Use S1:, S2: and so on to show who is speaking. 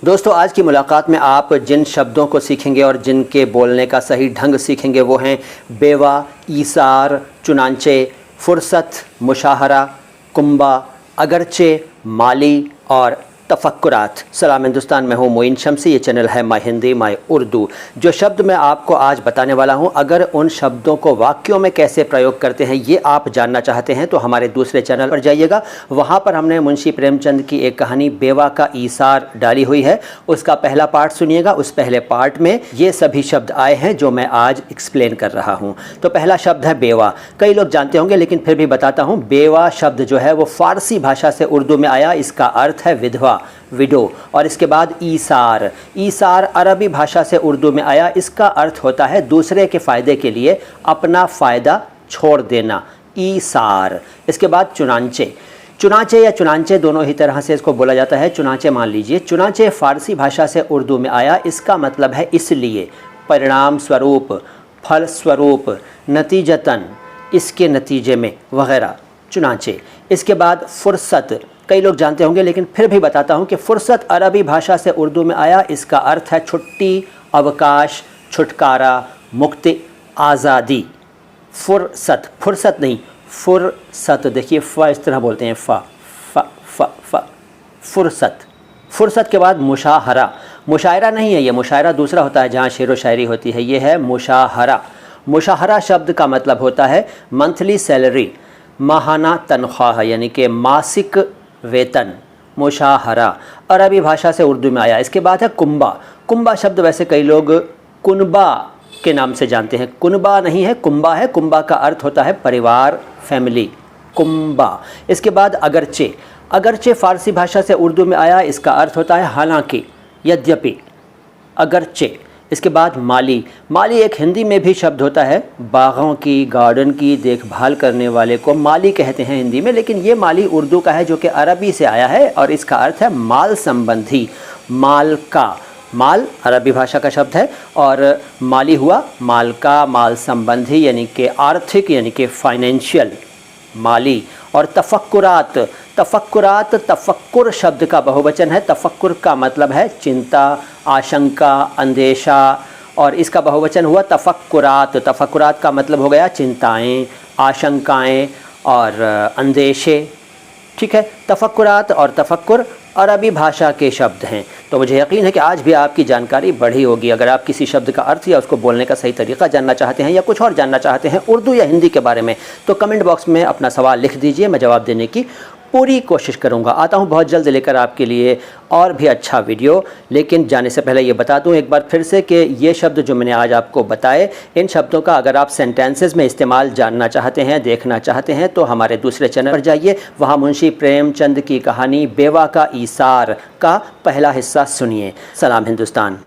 S1: दोस्तों, आज की मुलाकात में आप जिन शब्दों को सीखेंगे और जिनके बोलने का सही ढंग सीखेंगे वो हैं बेवा, ईसार, चुनांचे, फुर्सत, मुशाहरा, कुंबा, अगरचे, माली और तफक्कुरात। सलाम हिंदुस्तान, मैं हूँ मोइन शमसी। ये चैनल है माय हिंदी माय उर्दू। जो शब्द मैं आपको आज बताने वाला हूँ, अगर उन शब्दों को वाक्यों में कैसे प्रयोग करते हैं ये आप जानना चाहते हैं तो हमारे दूसरे चैनल पर जाइएगा। वहाँ पर हमने मुंशी प्रेमचंद की एक कहानी बेवा का ईसार डाली हुई है। उसका पहला पार्ट सुनिएगा। उस पहले पार्ट में ये सभी शब्द आए हैं जो मैं आज एक्सप्लेन कर रहा हूँ। तो पहला शब्द है बेवा। कई लोग जानते होंगे लेकिन फिर भी बताता हूँ। बेवा शब्द जो है वो फ़ारसी भाषा से उर्दू में आया। इसका अर्थ है विधवा, विडो। और इसके बाद ईसार। ईसार अरबी भाषा से उर्दू में आया। इसका अर्थ होता है दूसरे के फ़ायदे के लिए अपना फ़ायदा छोड़ देना, ईसार। इसके बाद चुनांचे। चुनांचे या चुनांचे दोनों ही तरह से इसको बोला जाता है। चुनांचे मान लीजिए, चुनांचे फ़ारसी भाषा से उर्दू में आया। इसका मतलब है इसलिए, परिणाम स्वरूप, फल स्वरूप, नतीजतन, इसके नतीजे में वगैरह, चुनांचे। इसके बाद फुर्सत। कई लोग जानते होंगे लेकिन फिर भी बताता हूँ कि फ़ुर्सत अरबी भाषा से उर्दू में आया। इसका अर्थ है छुट्टी, अवकाश, छुटकारा, मुक्ति, आज़ादी। फुर्सत, फुर्सत नहीं, फुर्सत। देखिए फ़ इस तरह बोलते हैं, फ़ फ फ फ फुर्सत। फुर्सत के बाद मुशाहरा। मुशायरा नहीं है ये, मुशायरा दूसरा होता है जहाँ शेर व शायरी होती है। ये है मुशाहरा। मुशाहरा शब्द का मतलब होता है मंथली सैलरी, माहाना तनख्वाह, यानी कि मासिक वेतन। मुशाहरा अरबी भाषा से उर्दू में आया। इसके बाद है कुंबा। कुंबा शब्द वैसे कई लोग कुनबा के नाम से जानते हैं। कुनबा नहीं है, कुंबा है। कुंबा का अर्थ होता है परिवार, फैमिली, कुंबा। इसके बाद अगरचे। अगरचे फ़ारसी भाषा से उर्दू में आया। इसका अर्थ होता है हालांकि, यद्यपि, अगरचे। इसके बाद माली। माली एक हिंदी में भी शब्द होता है। बागों की, गार्डन की देखभाल करने वाले को माली कहते हैं हिंदी में, लेकिन ये माली उर्दू का है जो कि अरबी से आया है और इसका अर्थ है माल संबंधी, माल का। माल अरबी भाषा का शब्द है और माली हुआ माल का, माल संबंधी यानी कि आर्थिक, यानी कि फाइनेंशियल, माली। और तफक्कुरात। तफक्कुरात तफक्कुर शब्द का बहुवचन है। तफक्कुर का मतलब है चिंता, आशंका, अंदेशा, और इसका बहुवचन हुआ तफक्कुरात। तफक्कुरात का मतलब हो गया चिंताएं, आशंकाएं और अंदेशे। ठीक है, तफक्कुरात और तफक्कुर अरबी भाषा के शब्द हैं। तो मुझे यकीन है कि आज भी आपकी जानकारी बढ़ी होगी। अगर आप किसी शब्द का अर्थ या उसको बोलने का सही तरीका जानना चाहते हैं या कुछ और जानना चाहते हैं उर्दू या हिंदी के बारे में, तो कमेंट बॉक्स में अपना सवाल लिख दीजिए। मैं जवाब देने की पूरी कोशिश करूंगा। आता हूं बहुत जल्द लेकर आपके लिए और भी अच्छा वीडियो। लेकिन जाने से पहले ये बता दूं एक बार फिर से कि ये शब्द जो मैंने आज आपको बताए, इन शब्दों का अगर आप सेंटेंसेस में इस्तेमाल जानना चाहते हैं, देखना चाहते हैं, तो हमारे दूसरे चैनल पर जाइए। वहाँ मुंशी प्रेमचंद की कहानी बेवा का ईसार का पहला हिस्सा सुनिए। सलाम हिंदुस्तान।